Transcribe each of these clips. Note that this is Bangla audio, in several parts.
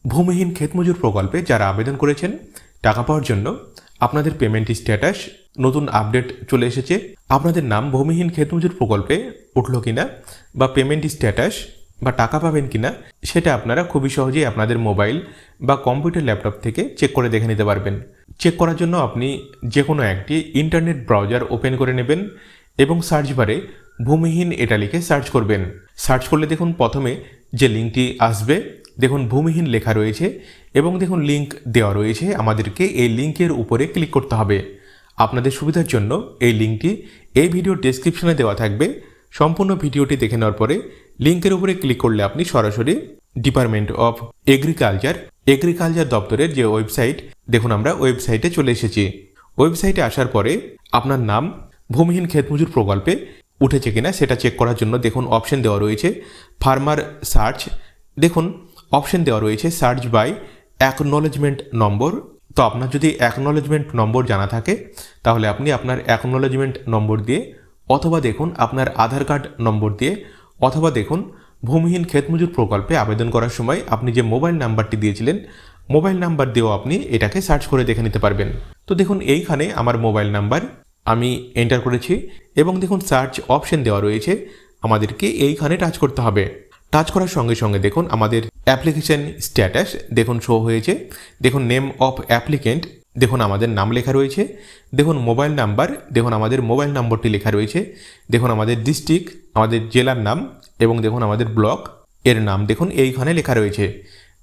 ভূমিহীন ক্ষেতমজুর প্রকল্পে যারা আবেদন করেছেন টাকা পাওয়ার জন্য আপনাদের পেমেন্ট স্ট্যাটাস নতুন আপডেট চলে এসেছে। আপনাদের নাম ভূমিহীন ক্ষেতমজুর প্রকল্পে উঠল কিনা বা পেমেন্ট স্ট্যাটাস বা টাকা পাবেন কিনা সেটা আপনারা খুবই সহজেই আপনাদের মোবাইল বা কম্পিউটার ল্যাপটপ থেকে চেক করে দেখে নিতে পারবেন। চেক করার জন্য আপনি যে কোনো একটি ইন্টারনেট ব্রাউজার ওপেন করে নেবেন এবং সার্চ বারে ভূমিহীন এটা লিখে সার্চ করবেন। সার্চ করলে দেখুন প্রথমে যে লিঙ্কটি আসবে দেখুন ভূমিহীন লেখা রয়েছে এবং দেখুন লিঙ্ক দেওয়া রয়েছে। আমাদেরকে এই লিঙ্কের উপরে ক্লিক করতে হবে। আপনাদের সুবিধার জন্য এই লিঙ্কটি এই ভিডিওর ডেসক্রিপশনে দেওয়া থাকবে। সম্পূর্ণ ভিডিওটি দেখে নেওয়ার পরে লিঙ্কের উপরে ক্লিক করলে আপনি সরাসরি ডিপার্টমেন্ট অফ এগ্রিকালচার দপ্তরের যে ওয়েবসাইট দেখুন আমরা ওয়েবসাইটে চলে এসেছি। ওয়েবসাইটে আসার পরে আপনার নাম ভূমিহীন ক্ষেতমজুর প্রকল্পে উঠেছে কিনা সেটা চেক করার জন্য দেখুন অপশন দেওয়া রয়েছে ফার্মার সার্চ। দেখুন অপশন দেওয়া রয়েছে সার্চ বাই অ্যাকনোলেজমেন্ট নম্বর। তো আপনার যদি অ্যাকনোলেজমেন্ট নম্বর জানা থাকে তাহলে আপনি আপনার অ্যাকনোলেজমেন্ট নম্বর দিয়ে অথবা দেখুন আপনার আধার কার্ড নম্বর দিয়ে অথবা দেখুন ভূমিহীন ক্ষেতমজুর প্রকল্পে আবেদন করার সময় আপনি যে মোবাইল নাম্বারটি দিয়েছিলেন মোবাইল নাম্বার দিয়েও আপনি এটাকে সার্চ করে দেখে নিতে পারবেন। তো দেখুন এইখানে আমার মোবাইল নাম্বার আমি এন্টার করেছি এবং দেখুন সার্চ অপশন দেওয়া রয়েছে। আমাদেরকে এইখানে টাচ করতে হবে। টাচ করার সঙ্গে সঙ্গে দেখুন আমাদের অ্যাপ্লিকেশন স্ট্যাটাস দেখুন শো হয়েছে। দেখুন নেম অফ অ্যাপ্লিকেন্ট দেখুন আমাদের নাম লেখা রয়েছে। দেখুন মোবাইল নাম্বার দেখুন আমাদের মোবাইল নম্বরটি লেখা রয়েছে। দেখুন আমাদের ডিস্ট্রিক্ট আমাদের জেলার নাম এবং দেখুন আমাদের ব্লক এর নাম দেখুন এইখানে লেখা রয়েছে।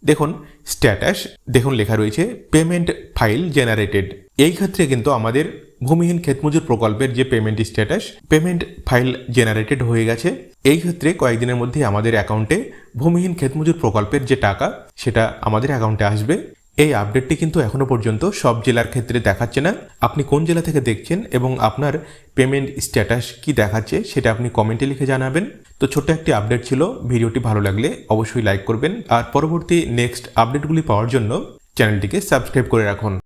দেখুন স্ট্যাটাস দেখুন লেখা রয়েছে পেমেন্ট ফাইল জেনারেটেড। এই ক্ষেত্রে কিন্তু আমাদের ভূমিহীন ক্ষেতমজুর প্রকল্পের যে payment status payment file generated হয়ে গেছে। এই ক্ষেত্রে কয়েকদিনের মধ্যে আমাদের অ্যাকাউন্টে ভূমিহীন ক্ষেতমজুর প্রকল্পের যে টাকা সেটা আমাদের অ্যাকাউন্টে আসবে। এই আপডেটটি কিন্তু এখনো পর্যন্ত সব জেলার ক্ষেত্রে দেখাচ্ছে না। আপনি কোন জেলা থেকে দেখছেন এবং আপনার পেমেন্ট স্ট্যাটাস কি দেখাচ্ছে সেটা আপনি কমেন্টে লিখে জানাবেন। তো ছোট্ট একটি আপডেট ছিল। ভিডিওটি ভালো লাগলে অবশ্যই লাইক করবেন আর পরবর্তী নেক্সট আপডেটগুলি পাওয়ার জন্য চ্যানেলটিকে সাবস্ক্রাইব করে রাখুন।